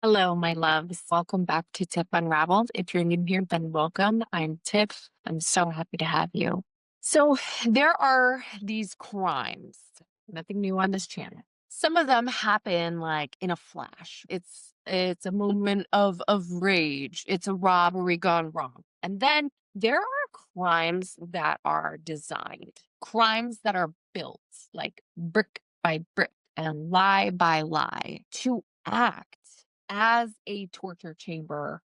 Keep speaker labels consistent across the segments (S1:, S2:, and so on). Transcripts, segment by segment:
S1: Hello, my loves. Welcome back to Tip Unraveled. If you're new here, then welcome. I'm Tiff. I'm so happy to have you. So, there are these crimes, nothing new on this channel. Some of them happen like in a flash. It's a moment of rage. It's a robbery gone wrong. And then there are crimes that are designed, crimes that are built like brick by brick and lie by lie to act as a torture chamber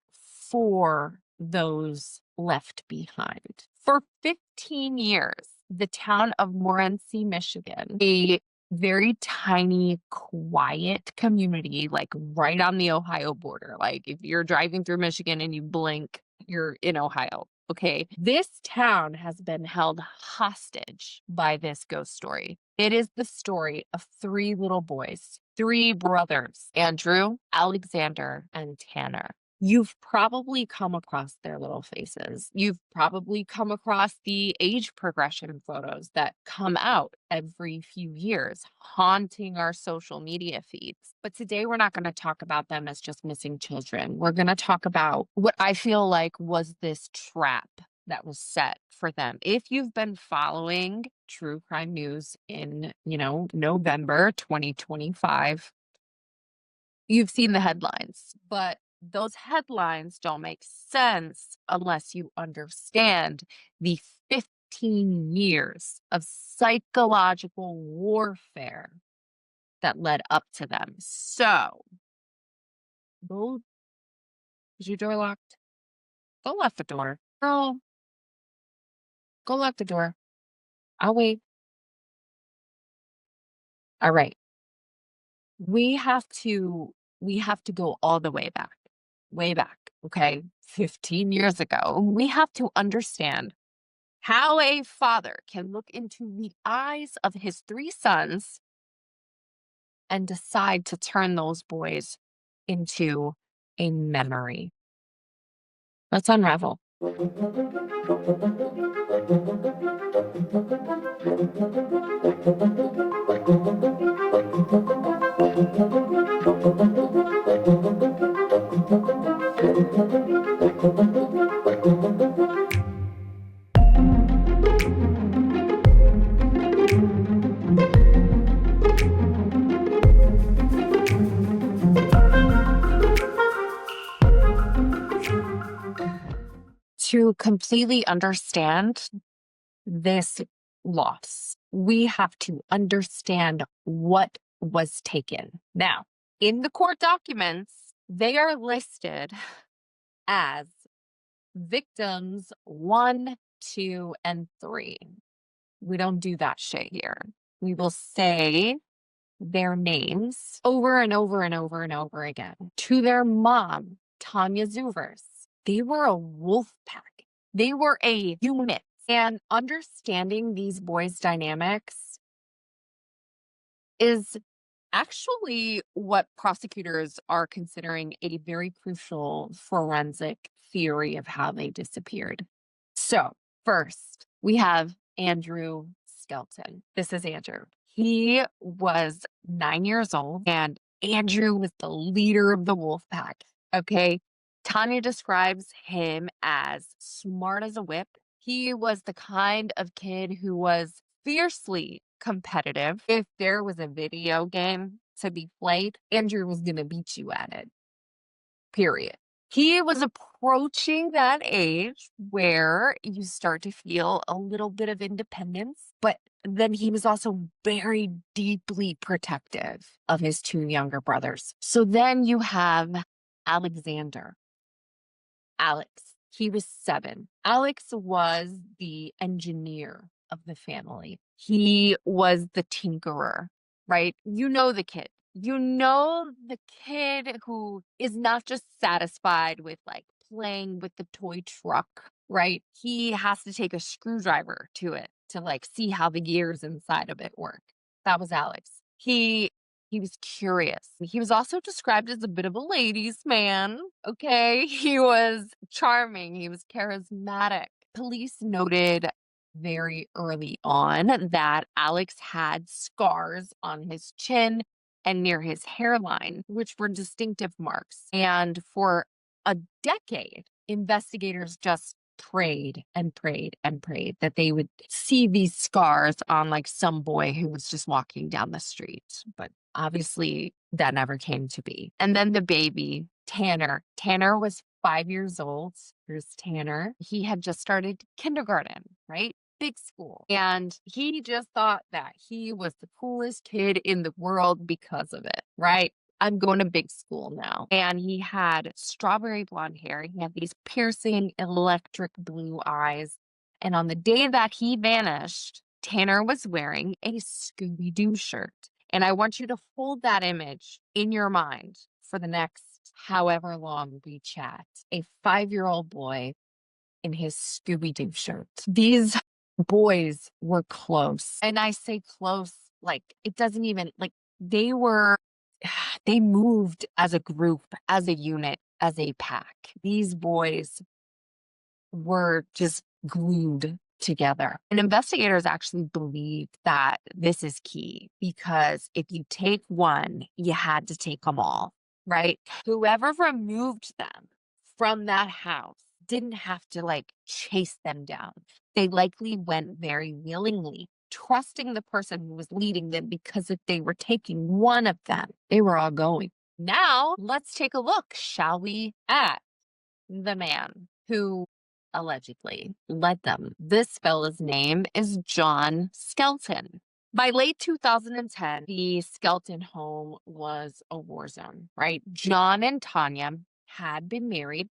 S1: for those left behind. For 15 years, the town of Morenci, Michigan, a very tiny, quiet community, like right on the Ohio border. Like if you're driving through Michigan and you blink, you're in Ohio. Okay. This town has been held hostage by this ghost story. It is the story of three little boys, three brothers, Andrew, Alexander, and Tanner. You've probably come across their little faces. You've probably come across the age progression photos that come out every few years, haunting our social media feeds. But today we're not going to talk about them as just missing children. We're going to talk about what I feel like was this trap that was set for them. If you've been following true crime news in, November 2025, you've seen the headlines, but those headlines don't make sense unless you understand the 15 years of psychological warfare that led up to them. So, go, is your door locked? Go lock the door. Girl, go lock the door. I'll wait. All right. We have to go all the way back, okay? 15 years ago. We have to understand how a father can look into the eyes of his three sons and decide to turn those boys into a memory. Let's unravel. To completely understand this loss, we have to understand what was taken. Now, in the court documents, they are listed as victims 1, 2, and 3. We don't do that shit here. We will say their names over and over and over and over again to their mom, Tanya Zuvers. They were a wolf pack. They were a unit. And understanding these boys' dynamics is actually what prosecutors are considering a very crucial forensic theory of how they disappeared. So, first, we have Andrew Skelton. This is Andrew. He was 9 years old, and Andrew was the leader of the wolf pack. Okay. Tanya describes him as smart as a whip. He was the kind of kid who was fiercely competitive. If there was a video game to be played, Andrew was going to beat you at it. Period. He was approaching that age where you start to feel a little bit of independence, but then he was also very deeply protective of his two younger brothers. So then you have Alexander. Alex. He was 7. Alex was the engineer of the family. He was the tinkerer, right? You know the kid. You know the kid who is not just satisfied with like playing with the toy truck, right? He has to take a screwdriver to it to like see how the gears inside of it work. That was Alex. He was curious. He was also described as a bit of a ladies' man, okay? He was charming. He was charismatic. Police noted very early on that Alex had scars on his chin and near his hairline, which were distinctive marks. And for a decade, investigators just prayed and prayed and prayed that they would see these scars on like some boy who was just walking down the street. But obviously that never came to be. And then the baby, Tanner. Tanner was 5 years old. Here's Tanner. He had just started kindergarten, right? Big school. And he just thought that he was the coolest kid in the world because of it, right? I'm going to big school now. And he had strawberry blonde hair. He had these piercing electric blue eyes. And on the day that he vanished, Tanner was wearing a Scooby-Doo shirt. And I want you to hold that image in your mind for the next however long we chat. A 5-year-old boy in his Scooby-Doo shirt. These boys were close. And I say close, like it doesn't even, like they moved as a group, as a unit, as a pack. These boys were just glued together. And investigators actually believe that this is key because if you take one, you had to take them all, right? Whoever removed them from that house didn't have to like chase them down. They likely went very willingly, trusting the person who was leading them because if they were taking one of them, they were all going. Now, let's take a look, shall we, at the man who allegedly led them. This fella's name is John Skelton. By late 2010, the Skelton home was a war zone, right? John and Tanya had been married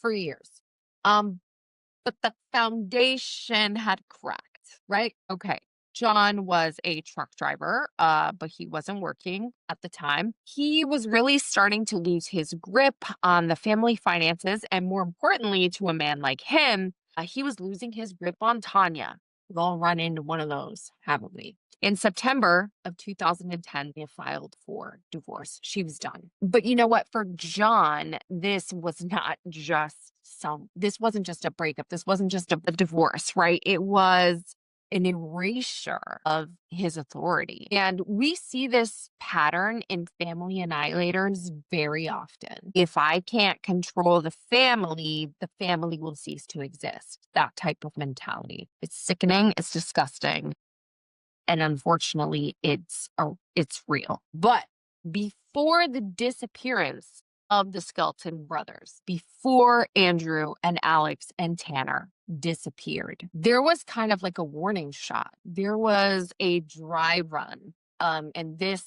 S1: for years. But the foundation had cracked, right? Okay. John was a truck driver, but he wasn't working at the time. He was really starting to lose his grip on the family finances. And more importantly, to a man like him, he was losing his grip on Tanya. We've all run into one of those, haven't we? In September of 2010, they filed for divorce. She was done. But you know what? For John, this was not just this wasn't just a breakup. This wasn't just a divorce, right? It was an erasure of his authority. And we see this pattern in family annihilators very often. If I can't control the family will cease to exist. That type of mentality. It's sickening. It's disgusting. And unfortunately, it's real. But before the disappearance of the Skelton brothers, before Andrew and Alex and Tanner disappeared, there was kind of like a warning shot. There was a dry run. And this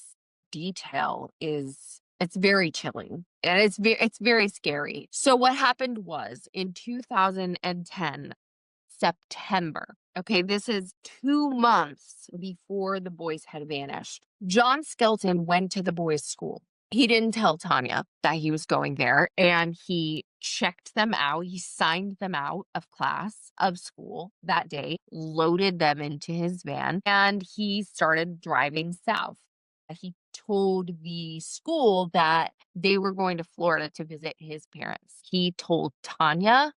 S1: detail it's very chilling and it's very scary. So what happened was in 2010, September. Okay, this is 2 months before the boys had vanished. John Skelton went to the boys' school. He didn't tell Tanya that he was going there, and he checked them out. He signed them out of class, of school that day, loaded them into his van, and he started driving south. He told the school that they were going to Florida to visit his parents. He told Tanya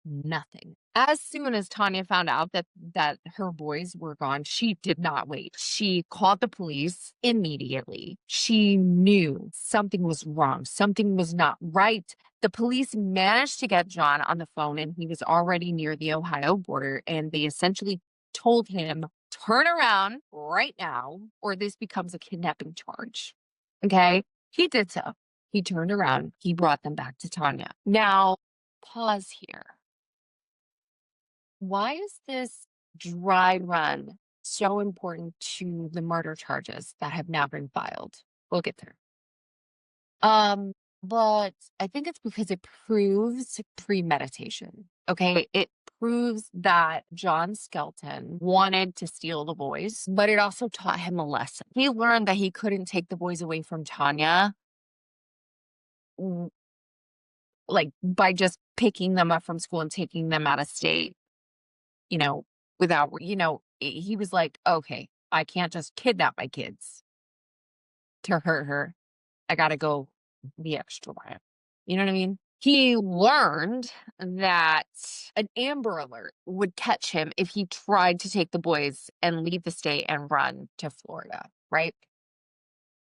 S1: nothing. As soon as Tanya found out that her boys were gone, she did not wait. She called the police immediately. She knew something was wrong. Something was not right. The police managed to get John on the phone, and he was already near the Ohio border, and they essentially told him, turn around right now, or this becomes a kidnapping charge. Okay? He did so. He turned around. He brought them back to Tanya. Now, pause here. Why is this dry run so important to the murder charges that have now been filed? We'll get there. But I think it's because it proves premeditation. Okay. It proves that John Skelton wanted to steal the boys, but it also taught him a lesson. He learned that he couldn't take the boys away from Tanya like by just picking them up from school and taking them out of state. Without, he was like, okay, I can't just kidnap my kids to hurt her. I got to go the extra mile. You know what I mean? He learned that an Amber Alert would catch him if he tried to take the boys and leave the state and run to Florida, right?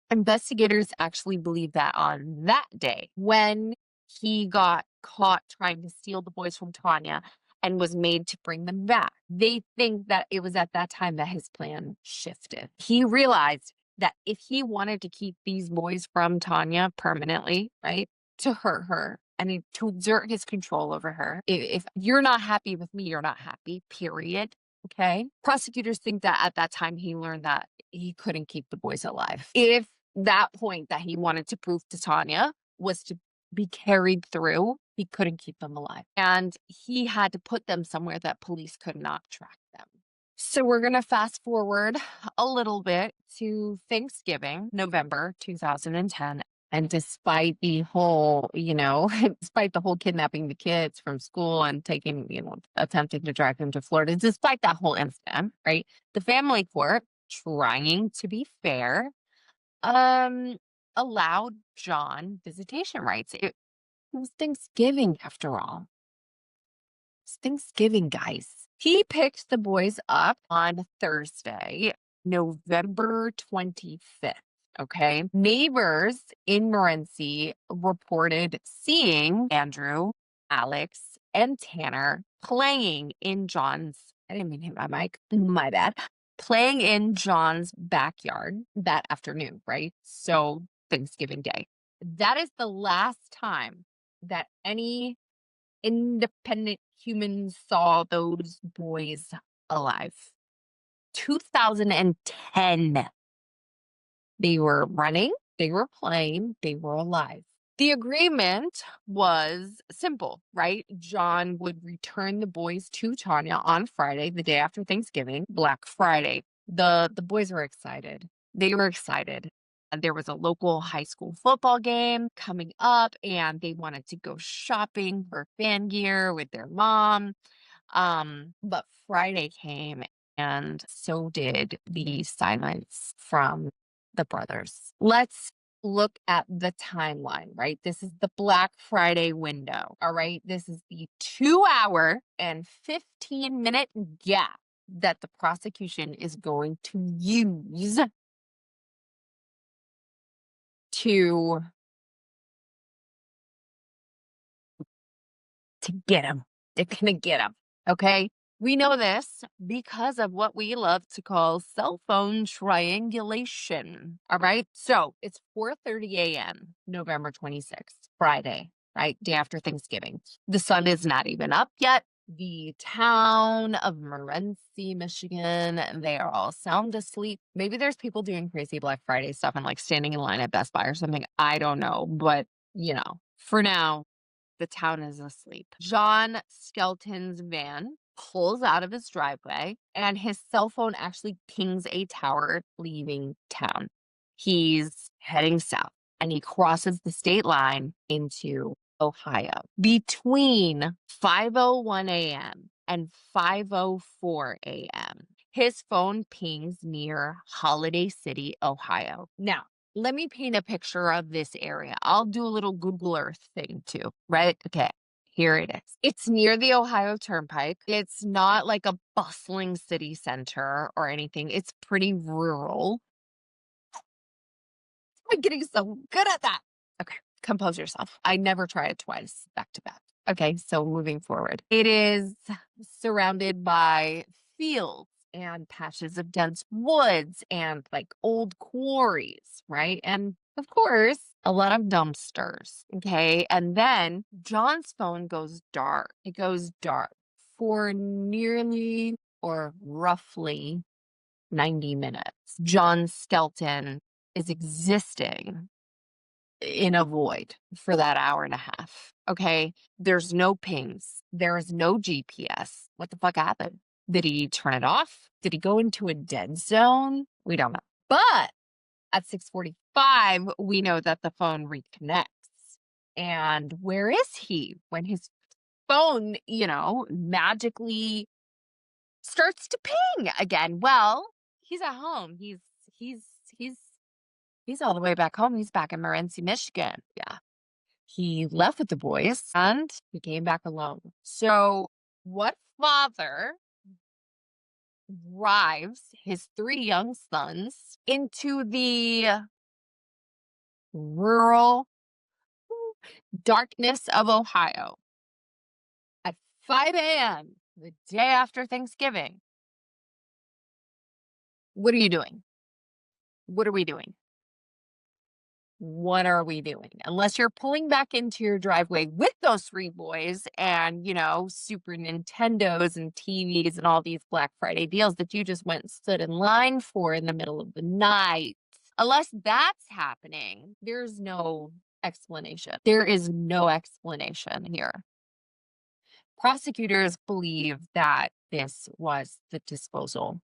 S1: Investigators actually believe that on that day, when he got caught trying to steal the boys from Tanya and was made to bring them back, they think that it was at that time that his plan shifted. He realized that if he wanted to keep these boys from Tanya permanently, right, to hurt her and to exert his control over her, if you're not happy with me, you're not happy, period. Okay. Prosecutors think that at that time he learned that he couldn't keep the boys alive. If that point that he wanted to prove to Tanya was to be carried through, he couldn't keep them alive. And he had to put them somewhere that police could not track them. So we're going to fast forward a little bit to Thanksgiving, November 2010. And despite the whole, despite the whole kidnapping the kids from school and taking, attempting to drive them to Florida, despite that whole incident, right? The family court, trying to be fair, allowed John visitation rights. It was Thanksgiving after all. It's Thanksgiving, guys. He picked the boys up on Thursday, November 25th. Okay. Neighbors in Morenci reported seeing Andrew, Alex, and Tanner playing in John's, I didn't mean to hit my mic, my bad, playing in John's backyard that afternoon, right? So Thanksgiving Day. That is the last time that any independent humans saw those boys alive. 2010. They were running, they were playing, they were alive. The agreement was simple, right? John would return the boys to Tanya on Friday, the day after Thanksgiving, Black Friday. The boys were excited. They were excited. There was a local high school football game coming up, and they wanted to go shopping for fan gear with their mom. But Friday came, and so did the silence from the brothers. Let's look at the timeline, right? This is the Black Friday window, all right? This is the 2-hour and 15-minute gap that the prosecution is going to use to get him. They're gonna get him, okay? We know this because of what we love to call cell phone triangulation. All right. So it's 4:30 a.m., November 26th, Friday, right? Day after Thanksgiving. The sun is not even up yet. The town of Morenci, Michigan, they are all sound asleep. Maybe there's people doing crazy Black Friday stuff and like standing in line at Best Buy or something. I don't know. But, for now, the town is asleep. John Skelton's van pulls out of his driveway and his cell phone actually pings a tower leaving town. He's heading south and he crosses the state line into Ohio. Between 5:01 a.m. and 5:04 a.m., his phone pings near Holiday City, Ohio. Now, let me paint a picture of this area. I'll do a little Google Earth thing too, right? Okay, here it is. It's near the Ohio Turnpike. It's not like a bustling city center or anything. It's pretty rural. I'm getting so good at that. Okay, compose yourself. I never try it twice back to back. Okay, so moving forward. It is surrounded by fields and patches of dense woods and like old quarries, right? And of course, a lot of dumpsters. Okay. And then John's phone goes dark. It goes dark for nearly or roughly 90 minutes. John Skelton is existing in a void for that hour and a half. Okay. There's no pings. There is no GPS. What the fuck happened? Did he turn it off? Did he go into a dead zone? We don't know. But at 6:45, we know that the phone reconnects. And where is he when his phone, magically starts to ping again? Well, he's at home. He's all the way back home. He's back in Morenci, Michigan. Yeah. He left with the boys and he came back alone. So what father drives his 3 young sons into the rural darkness of Ohio at 5 a.m. the day after Thanksgiving. What are you doing? What are we doing? What are we doing? Unless you're pulling back into your driveway with those 3 boys and, Super Nintendos and TVs and all these Black Friday deals that you just went and stood in line for in the middle of the night. Unless that's happening, there's no explanation. There is no explanation here. Prosecutors believe that this was the disposal.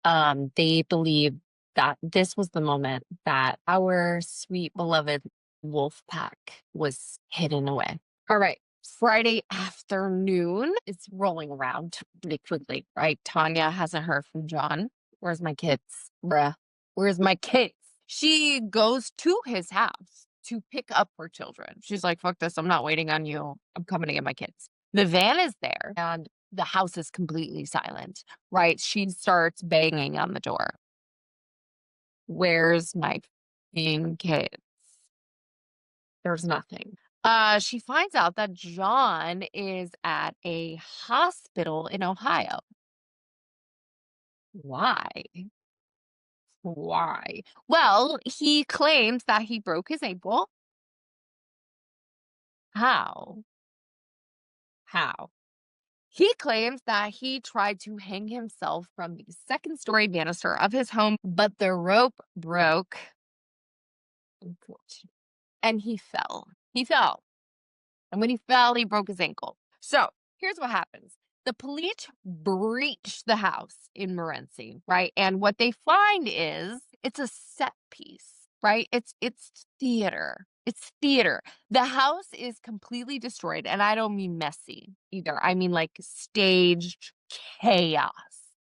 S1: They believe that this was the moment that our sweet beloved wolf pack was hidden away. All right. Friday afternoon, it's rolling around pretty quickly, right? Tanya hasn't heard from John. Where's my kids? Bruh. Where's my kids? She goes to his house to pick up her children. She's like, fuck this. I'm not waiting on you. I'm coming to get my kids. The van is there and the house is completely silent, right? She starts banging on the door. Where's my kids? There's nothing. She finds out that John is at a hospital in Ohio. Why? Why? Well, he claims that he broke his ankle. How? He claims that he tried to hang himself from the 2nd-story banister of his home, but the rope broke. And he fell. And when he fell, he broke his ankle. So here's what happens. The police breach the house in Morenci, right? And what they find is it's a set piece, right? It's theater. It's theater. The house is completely destroyed. And I don't mean messy either. I mean like staged chaos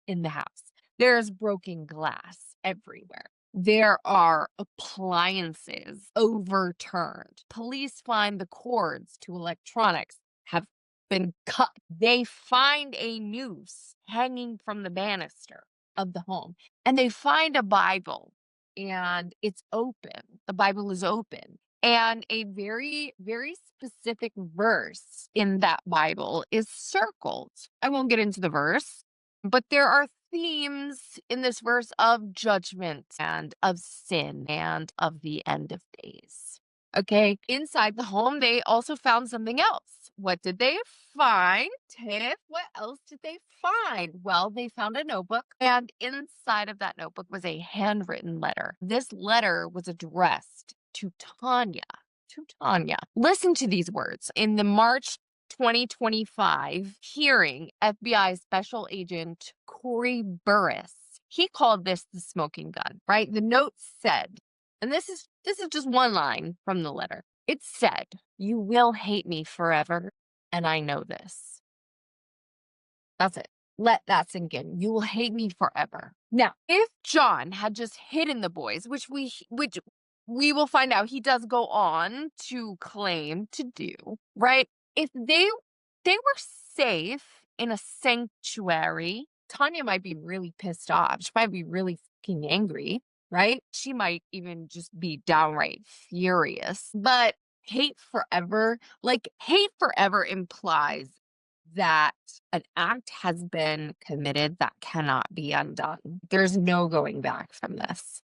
S1: in the house. There's broken glass everywhere. There are appliances overturned. Police find the cords to electronics have been cut. They find a noose hanging from the banister of the home. And they find a Bible and it's open. The Bible is open. And a very, very specific verse in that Bible is circled. I won't get into the verse, but there are themes in this verse of judgment and of sin and of the end of days. Okay. Inside the home, they also found something else. What did they find, Tiff? What else did they find? Well, they found a notebook, and inside of that notebook was a handwritten letter. This letter was addressed to Tanya. Listen to these words. In the March 2025 hearing, FBI Special Agent Corey Burris, he called this the smoking gun, right? The note said, and this is just one line from the letter. It said, "You will hate me forever, and I know this." That's it. Let that sink in. You will hate me forever. Now, if John had just hidden the boys, which we will find out he does go on to claim to do, right? If they were safe in a sanctuary, Tanya might be really pissed off. She might be really fucking angry, right? She might even just be downright furious. But hate forever implies that an act has been committed that cannot be undone. There's no going back from this.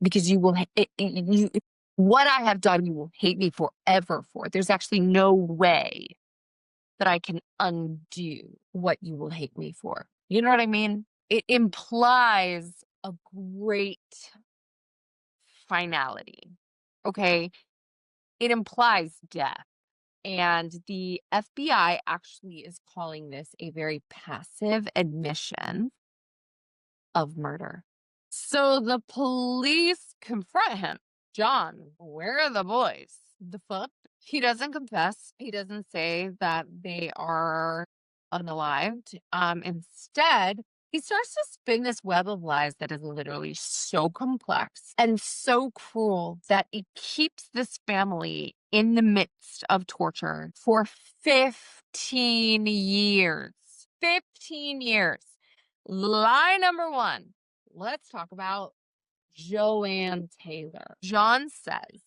S1: Because you will, what I have done, you will hate me forever for. There's actually no way that I can undo what you will hate me for. You know what I mean? It implies a great finality. Okay. It implies death. And the FBI actually is calling this a very passive admission of murder. So the police confront him. John, where are the boys? The fuck? He doesn't confess. He doesn't say that they are unalived. Instead, he starts to spin this web of lies that is literally so complex and so cruel that it keeps this family in the midst of torture for 15 years. 15 years. Lie number 1. Let's talk about Joanne Taylor. John says,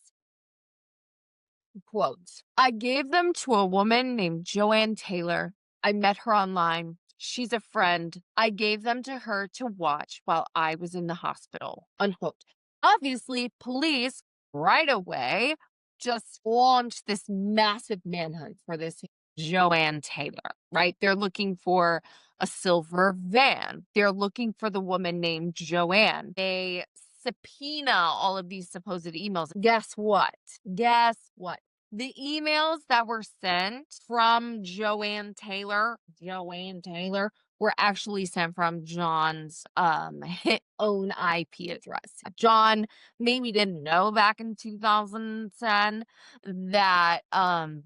S1: quote, I gave them to a woman named Joanne Taylor. I met her online. She's a friend. I gave them to her to watch while I was in the hospital. Unquote. Obviously, police right away just launched this massive manhunt for this Joanne Taylor, right? They're looking for a silver van. They're looking for the woman named Joanne. They subpoena all of these supposed emails. Guess what? Guess what? The emails that were sent from Joanne Taylor, were actually sent from John's own IP address. John maybe didn't know back in 2010 that John,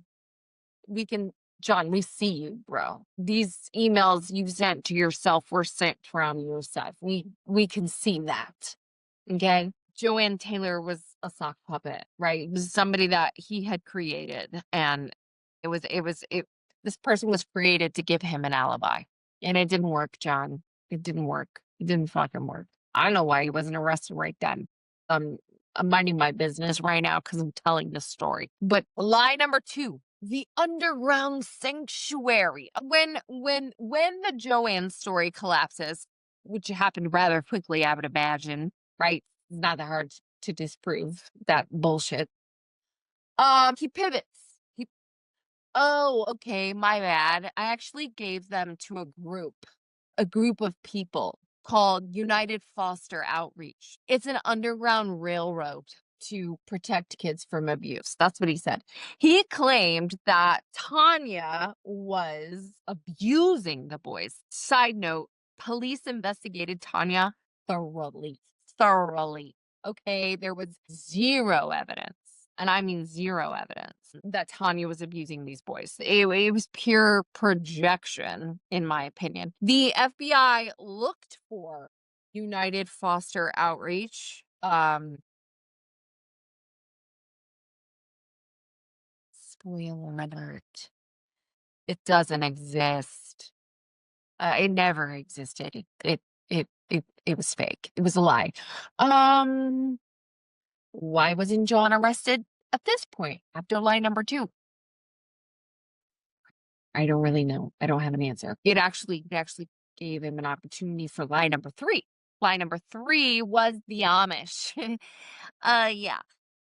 S1: we see you, bro. These emails you sent to yourself were sent from yourself. We can see that. Okay? Joanne Taylor was a sock puppet, right? It was somebody that he had created, and this person was created to give him an alibi. And it didn't work, John. It didn't work. It didn't fucking work. I don't know why he wasn't arrested right then. I'm minding my business right now because I'm telling this story. But lie number 2, the underground sanctuary. When the Joanne story collapses, which happened rather quickly, I would imagine, right? It's not that hard to disprove that bullshit. He pivots. Oh, okay, my bad. I actually gave them to a group of people called United Foster Outreach. It's an underground railroad to protect kids from abuse. That's what he said. He claimed that Tanya was abusing the boys. Side note, police investigated Tanya thoroughly. Okay, there was zero evidence, and I mean zero evidence, that Tanya was abusing these boys. It was pure projection, in my opinion. The FBI looked for United Foster Outreach. Spoiler alert. It doesn't exist. It never existed. It was fake. It was a lie. Why wasn't John arrested at this point after lie number 2? I don't really know. I don't have an answer. It actually gave him an opportunity for lie number 3. Lie number 3 was the Amish. Yeah.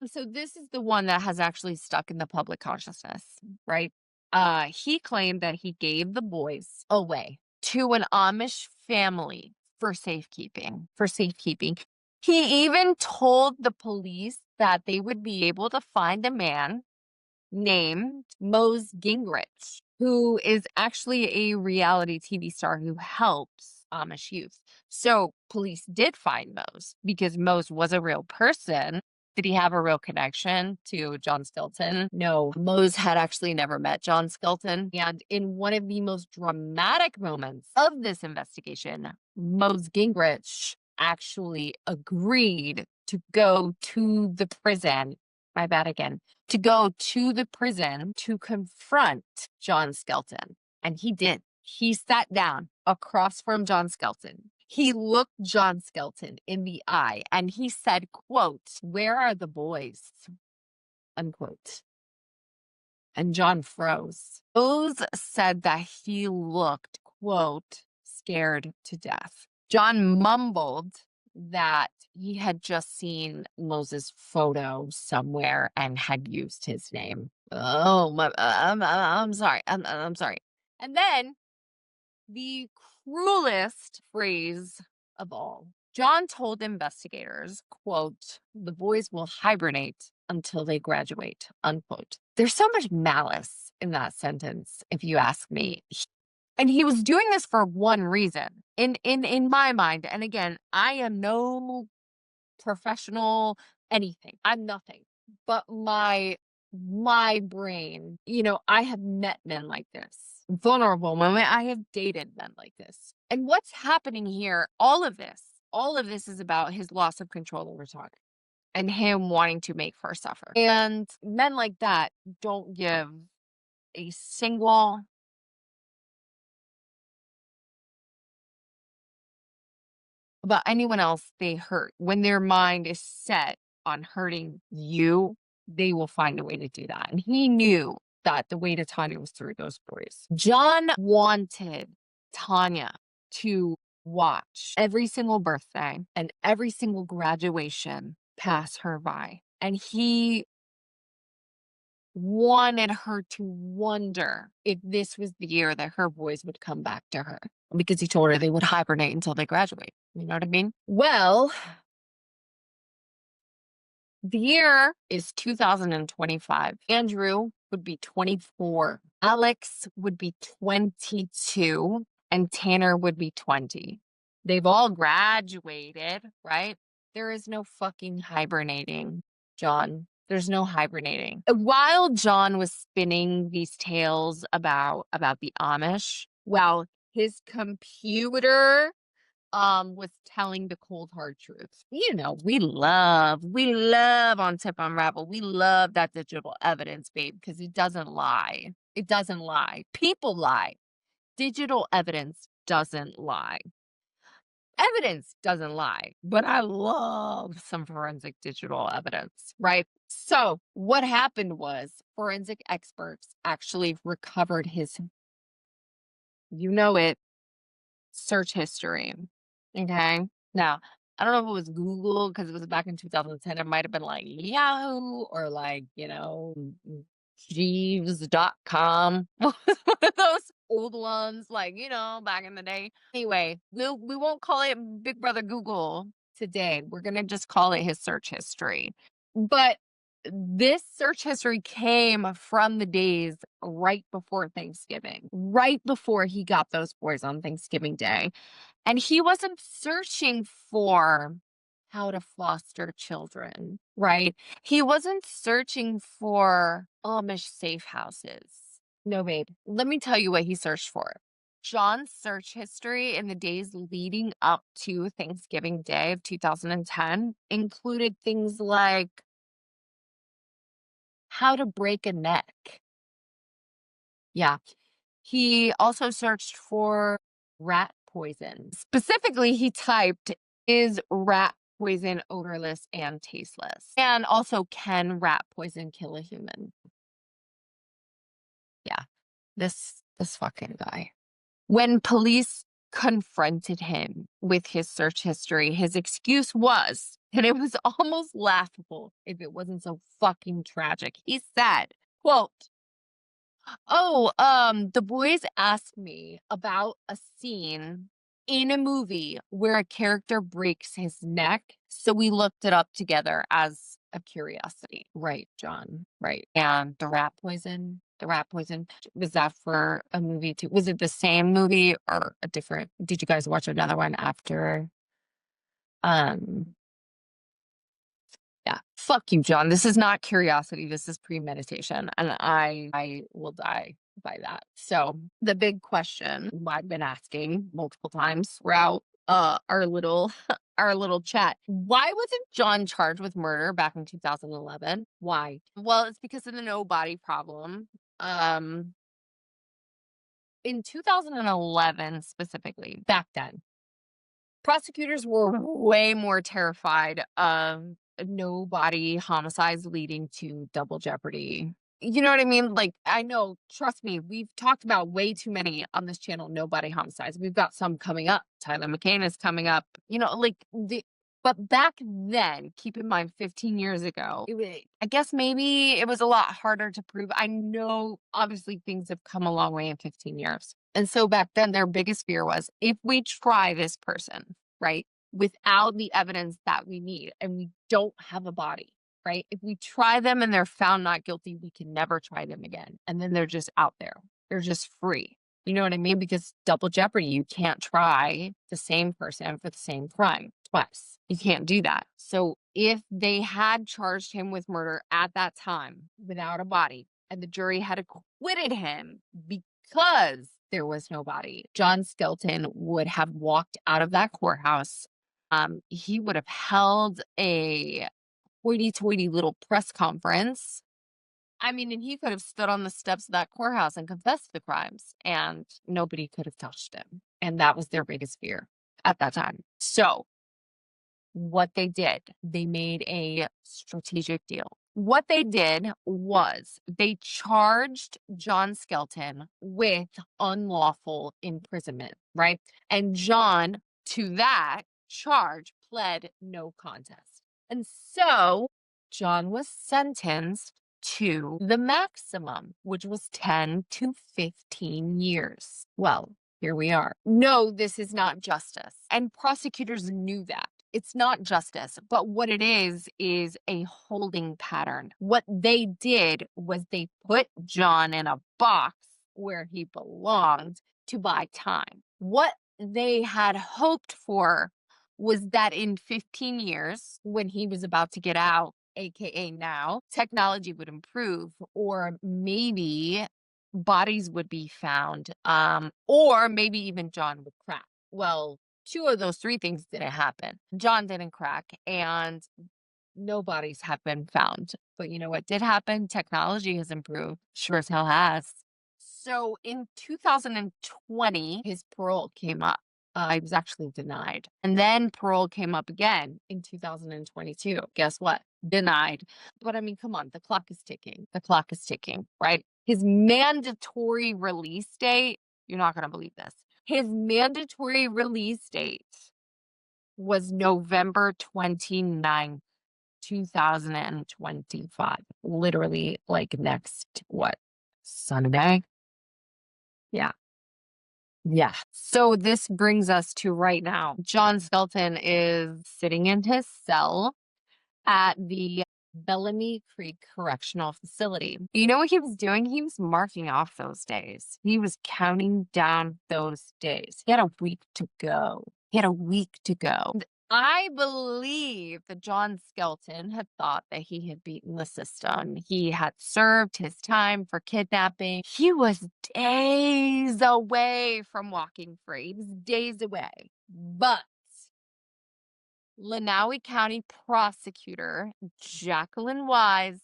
S1: So this is the one that has actually stuck in the public consciousness, right? He claimed that he gave the boys away to an Amish family for safekeeping. He even told the police that they would be able to find a man named Mose Gingrich, who is actually a reality TV star who helps Amish youth. So police did find Mose because Mose was a real person. Did he have a real connection to John Skelton? No, Mose had actually never met John Skelton. And in one of the most dramatic moments of this investigation, Mose Gingrich actually agreed to go to the prison. My bad again. To go to the prison to confront John Skelton. And he did. He sat down across from John Skelton. He looked John Skelton in the eye and he said, quote, "Where are the boys?" Unquote. And John froze. Rose said that he looked, quote, scared to death. John mumbled that he had just seen Moses' photo somewhere and had used his name. Oh, I'm sorry. I'm sorry. And then the cruelest phrase of all. John told investigators, quote, "The boys will hibernate until they graduate," unquote. There's so much malice in that sentence, if you ask me. And he was doing this for one reason. In my mind, and again, I am no professional anything. I'm nothing. But my brain, I have met men like this. Vulnerable moment. I have dated men like this. And what's happening here, all of this is about his loss of control over Tanya and him wanting to make her suffer. And men like that don't give a single – But anyone else they hurt, when their mind is set on hurting you, they will find a way to do that. And he knew that the way to Tanya was through those boys. John wanted Tanya to watch every single birthday and every single graduation pass her by. And he wanted her to wonder if this was the year that her boys would come back to her, because he told her they would hibernate until they graduate. You know what I mean? Well, the year is 2025. Andrew would be 24. Alex would be 22. And Tanner would be 20. They've all graduated, right? There is no fucking hibernating, John. There's no hibernating. While John was spinning these tales about the Amish, well, his computer was telling the cold hard truth. You know, we love on Tip Unravel. We love that digital evidence, babe, because it doesn't lie. It doesn't lie. People lie. Digital evidence doesn't lie. Evidence doesn't lie, but I love some forensic digital evidence, right? So what happened was forensic experts actually recovered his, you know it, search history. Okay. Now, I don't know if it was Google because it was back in 2010. It might have been like Yahoo or like, Jeeves.com. One of those old ones, like, back in the day. Anyway, we won't call it Big Brother Google today. We're going to just call it his search history. But this search history came from the days right before Thanksgiving, right before he got those boys on Thanksgiving Day. And he wasn't searching for how to foster children, right? He wasn't searching for Amish safe houses. No, babe. Let me tell you what he searched for. John's search history in the days leading up to Thanksgiving Day of 2010 included things like how to break a neck. Yeah. He also searched for rat poison. Specifically, he typed, is rat poison odorless and tasteless? And also, can rat poison kill a human? Yeah. This fucking guy. When police confronted him with his search history, his excuse was, and it was almost laughable if it wasn't so fucking tragic. He said, quote, the boys asked me about a scene in a movie where a character breaks his neck. So we looked it up together as a curiosity. Right, John. Right. And the rat poison, was that for a movie too? Was it the same movie or a different? Did you guys watch another one after? Yeah. Fuck you, John. This is not curiosity. This is premeditation. And I will die by that. So the big question I've been asking multiple times throughout our little our little chat. Why wasn't John charged with murder back in 2011? Why? Well, it's because of the no body problem. In 2011 specifically, back then, prosecutors were way more terrified of no body homicides leading to double jeopardy. You know what I mean? Like, I know, trust me, we've talked about way too many on this channel, no body homicides. We've got some coming up. Tyler McCain is coming up. But back then, keep in mind, 15 years ago, I guess maybe it was a lot harder to prove. I know, obviously, things have come a long way in 15 years. And so back then, their biggest fear was, if we try this person, right, without the evidence that we need, and we don't have a body, right? If we try them and they're found not guilty, we can never try them again. And then they're just out there. They're just free. You know what I mean? Because double jeopardy, you can't try the same person for the same crime twice. You can't do that. So if they had charged him with murder at that time without a body, and the jury had acquitted him because there was no body, John Skelton would have walked out of that courthouse. He would have held a hoity-toity little press conference. I mean, and he could have stood on the steps of that courthouse and confessed the crimes, and nobody could have touched him. And that was their biggest fear at that time. So what they did, they made a strategic deal. What they did was they charged John Skelton with unlawful imprisonment, right? And John, to that charge, pled no contest. And so John was sentenced to the maximum, which was 10 to 15 years. Well, here we are. No, this is not justice. And prosecutors knew that. It's not justice, but what it is a holding pattern. What they did was they put John in a box where he belonged to buy time. What they had hoped for was that in 15 years, when he was about to get out, AKA now, technology would improve, or maybe bodies would be found, or maybe even John would crack. Well, two of those three things didn't happen. John didn't crack, and no bodies have been found. But you know what did happen? Technology has improved. Sure as hell has. So in 2020, his parole came up. He was actually denied. And then parole came up again in 2022. Guess what? Denied. But I mean, come on, the clock is ticking. The clock is ticking, right? His mandatory release date, you're not going to believe this. His mandatory release date was November 29th, 2025. Literally, like next, what, Sunday? Yeah. Yeah. So this brings us to right now. John Skelton is sitting in his cell at the Bellamy Creek Correctional Facility. You know what he was doing? He was marking off those days. He was counting down those days. He had a week to go. He had a week to go. I believe that John Skelton had thought that he had beaten the system. He had served his time for kidnapping. He was days away from walking free. He was days away. But Lenawee County prosecutor Jacqueline Wise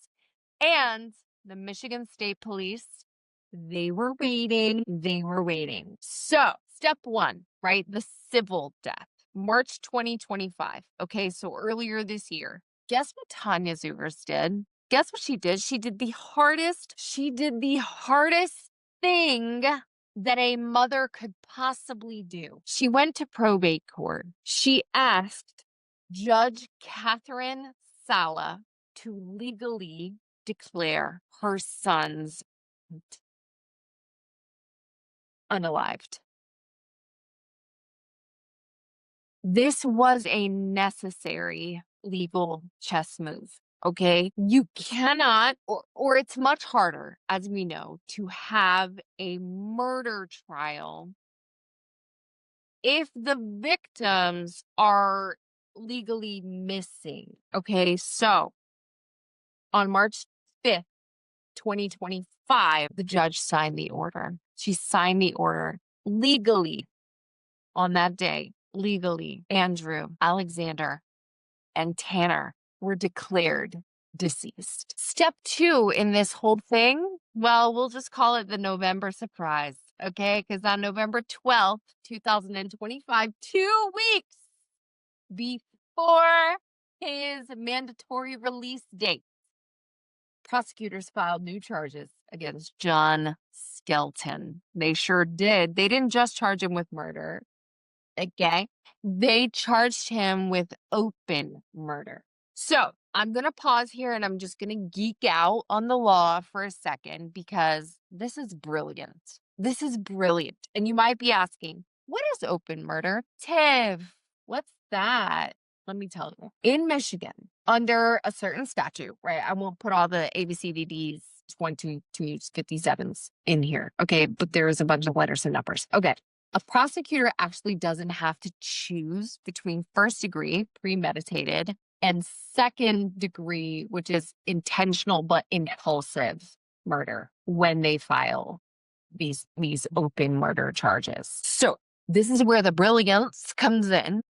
S1: and the Michigan State Police, they were waiting. They were waiting. So, step one, right? The civil death, March 2025. Okay, so earlier this year. Guess what Tanya Zuvers did? Guess what she did? She did the hardest thing that a mother could possibly do. She went to probate court. She asked Judge Catherine Sala to legally declare her sons unalived. This was a necessary legal chess move. Okay, you cannot, or it's much harder, as we know, to have a murder trial if the victims are legally missing. Okay, so on March 5th, 2025, the judge signed the order. She signed the order legally on that day. Legally, Andrew, Alexander, and Tanner were declared deceased. Step two in this whole thing, well, we'll just call it the November surprise, okay? Because on November 12th, 2025, 2 weeks before his mandatory release date, prosecutors filed new charges against John Skelton. They sure did. They didn't just charge him with murder. Okay, they charged him with open murder. So I'm going to pause here and I'm just going to geek out on the law for a second because this is brilliant. This is brilliant. And you might be asking, what is open murder? Tiv, what's that? Let me tell you. In Michigan, under a certain statute, right? I won't put all the ABCDDs 1, 2, 3, 57s in here. Okay, but there's a bunch of letters and numbers. Okay. A prosecutor actually doesn't have to choose between first degree, premeditated, and second degree, which is intentional but impulsive murder when they file these open murder charges. So this is where the brilliance comes in.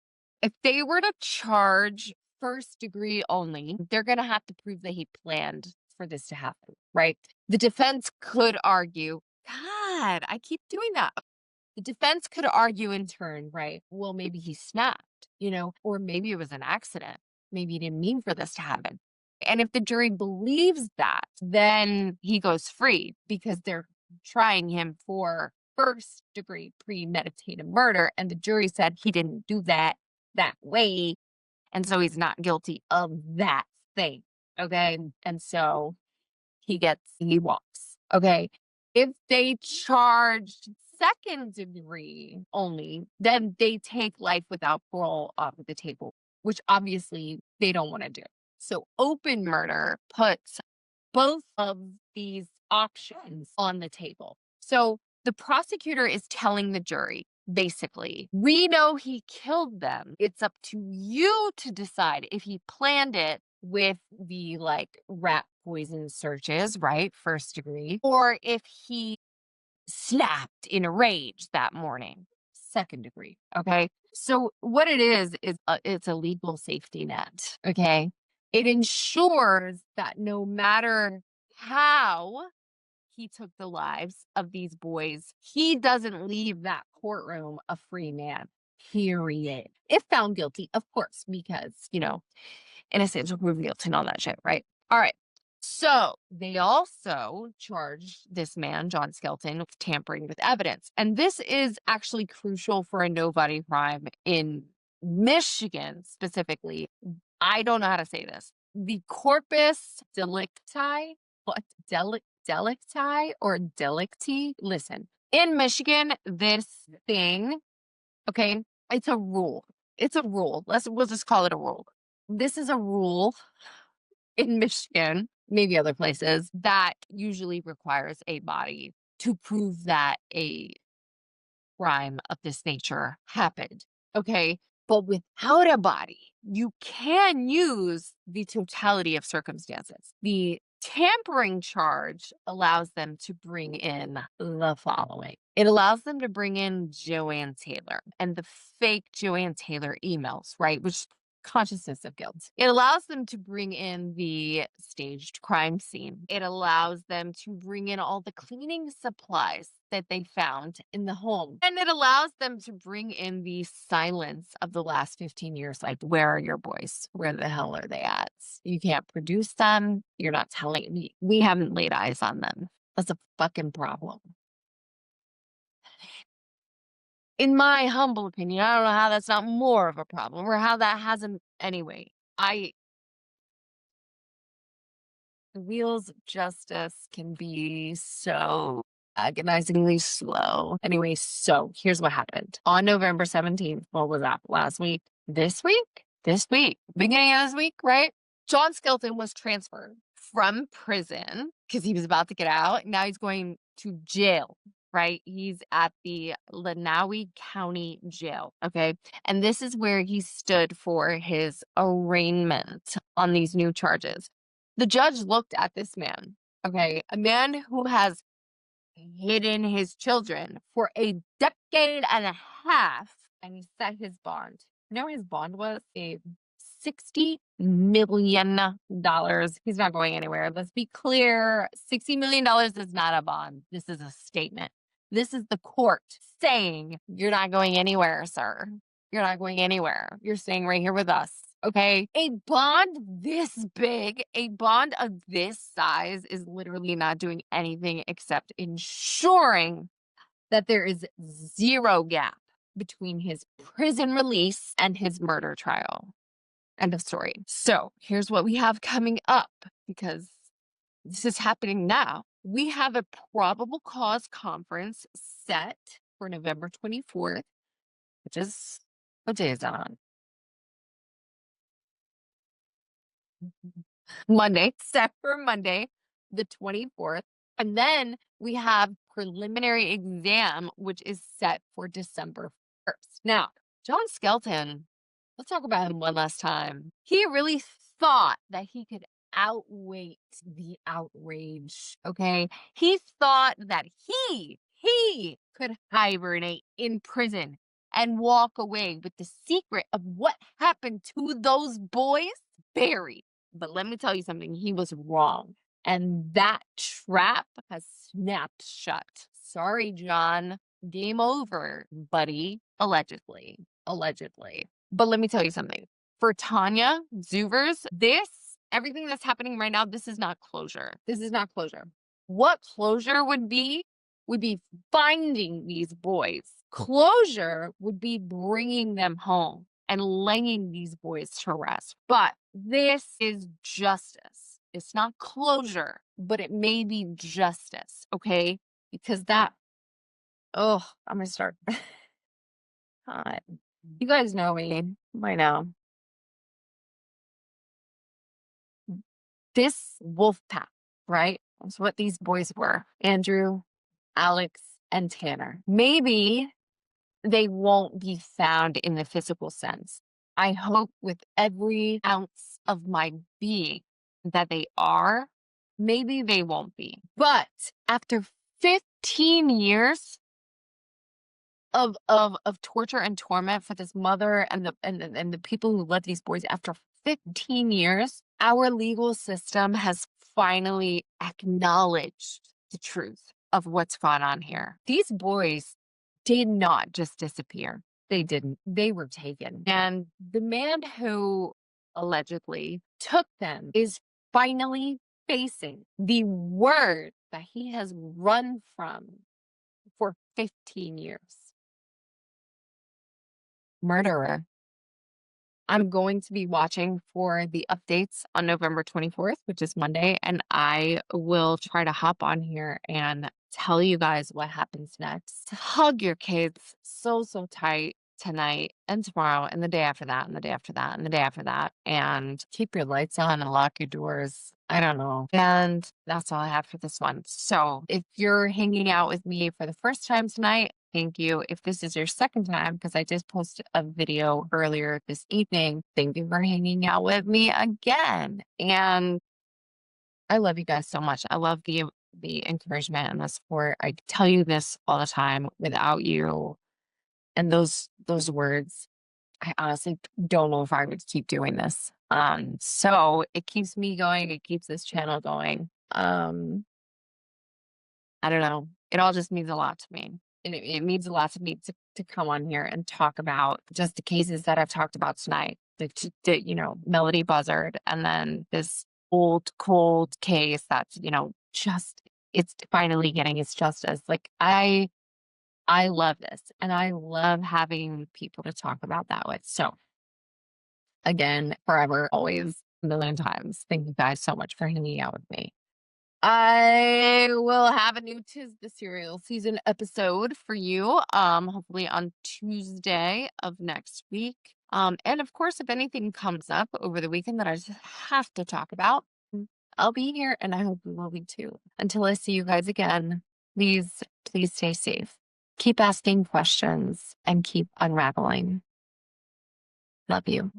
S1: If they were to charge first degree only, they're going to have to prove that he planned for this to happen, right? The defense could argue, God, I keep doing that. The defense could argue in turn, right? Well, maybe he snapped. or maybe it was an accident. Maybe he didn't mean for this to happen. And if the jury believes that, then he goes free because they're trying him for first degree premeditated murder. And the jury said he didn't do that way. And so he's not guilty of that thing. Okay. And so he walks. Okay. If they charged second degree only, then they take life without parole off of the table, which obviously they don't want to do. So open murder puts both of these options on the table. So the prosecutor is telling the jury, basically, we know he killed them. It's up to you to decide if he planned it with the rat poison searches, right? First degree, or if he snapped in a rage that morning, second degree. Okay. So what it is it's a legal safety net. Okay. It ensures that no matter how he took the lives of these boys, he doesn't leave that courtroom a free man, period. If found guilty, of course, because, innocent until proven guilty and all that shit, right? All right. So they also charged this man, John Skelton, with tampering with evidence. And this is actually crucial for a no-body crime in Michigan specifically. I don't know how to say this. The corpus delicti, what? Delicti or delicti? Listen, in Michigan, this thing, okay, it's a rule. It's a rule. We'll just call it a rule. This is a rule in Michigan, maybe other places, that usually requires a body to prove that a crime of this nature happened. Okay. But without a body, you can use the totality of circumstances. The tampering charge allows them to bring in the following. It allows them to bring in Joanne Taylor and the fake Joanne Taylor emails, right? Which consciousness of guilt. It allows them to bring in the staged crime scene. It allows them to bring in all the cleaning supplies that they found in the home. And it allows them to bring in the silence of the last 15 years. Like, where are your boys? Where the hell are they at? You can't produce them. You're not telling me. We haven't laid eyes on them. That's a fucking problem. In my humble opinion, I don't know how that's not more of a problem or how that hasn't. Anyway, the wheels of justice can be so agonizingly slow. Anyway, so here's what happened. On November 17th, what was that? Last week? This week? Beginning of this week, right? John Skelton was transferred from prison because he was about to get out. Now he's going to jail, right? He's at the Lenawee County Jail, okay? And this is where he stood for his arraignment on these new charges. The judge looked at this man, okay? A man who has hidden his children for a decade and a half, and he set his bond. You know what his bond was? $60 million. He's not going anywhere. Let's be clear. $60 million is not a bond. This is a statement. This is the court saying, you're not going anywhere, sir. You're not going anywhere. You're staying right here with us. Okay. A bond this big, a bond of this size is literally not doing anything except ensuring that there is zero gap between his prison release and his murder trial. End of story. So here's what we have coming up, because this is happening now. We have a probable cause conference set for November 24th, which is, what day is that on? Monday, set for Monday, the 24th. And then we have preliminary exam, which is set for December 1st. Now, John Skelton, let's talk about him one last time. He really thought that he could outweight the outrage, okay? He thought that he could hibernate in prison and walk away with the secret of what happened to those boys buried. But let me tell you something, he was wrong. And that trap has snapped shut. Sorry, John. Game over, buddy. Allegedly. But let me tell you something. For Tanya Zoovers, everything that's happening right now, this is not closure. This is not closure. What closure would be finding these boys. Closure would be bringing them home and laying these boys to rest. But this is justice. It's not closure, but it may be justice, okay? Because I'm going to start. God. You guys know me by now. This wolf pack, right? That's what these boys were. Andrew, Alex, and Tanner. Maybe they won't be found in the physical sense. I hope with every ounce of my being that they are. Maybe they won't be. But after 15 years of torture and torment for this mother and the people who led these boys, after 15 years, our legal system has finally acknowledged the truth of what's gone on here. These boys did not just disappear. They didn't. They were taken. And the man who allegedly took them is finally facing the word that he has run from for 15 years. Murderer. I'm going to be watching for the updates on November 24th, which is Monday, and I will try to hop on here and tell you guys what happens next. Hug your kids so tight tonight and tomorrow and the day after that and the day after that and the day after that, and keep your lights on and lock your doors. I don't know. And that's all I have for this one. So if you're hanging out with me for the first time tonight, thank you. If this is your second time, because I just posted a video earlier this evening, thank you for hanging out with me again. And I love you guys so much. I love the encouragement and the support. I tell you this all the time. Without you and those words, I honestly don't know if I would keep doing this. So it keeps me going. It keeps this channel going. I don't know. It all just means a lot to me. And it means a lot to me to come on here and talk about just the cases that I've talked about tonight. The Melody Buzzard, and then this old, cold case that's, just, it's finally getting its justice. Like, I love this, and I love having people to talk about that with. So again, forever, always, a million times, thank you guys so much for hanging out with me. I will have a new Tis the Serial season episode for you, hopefully on Tuesday of next week. And of course, if anything comes up over the weekend that I just have to talk about, I'll be here, and I hope you will be too. Until I see you guys again, please stay safe. Keep asking questions and keep unraveling. Love you.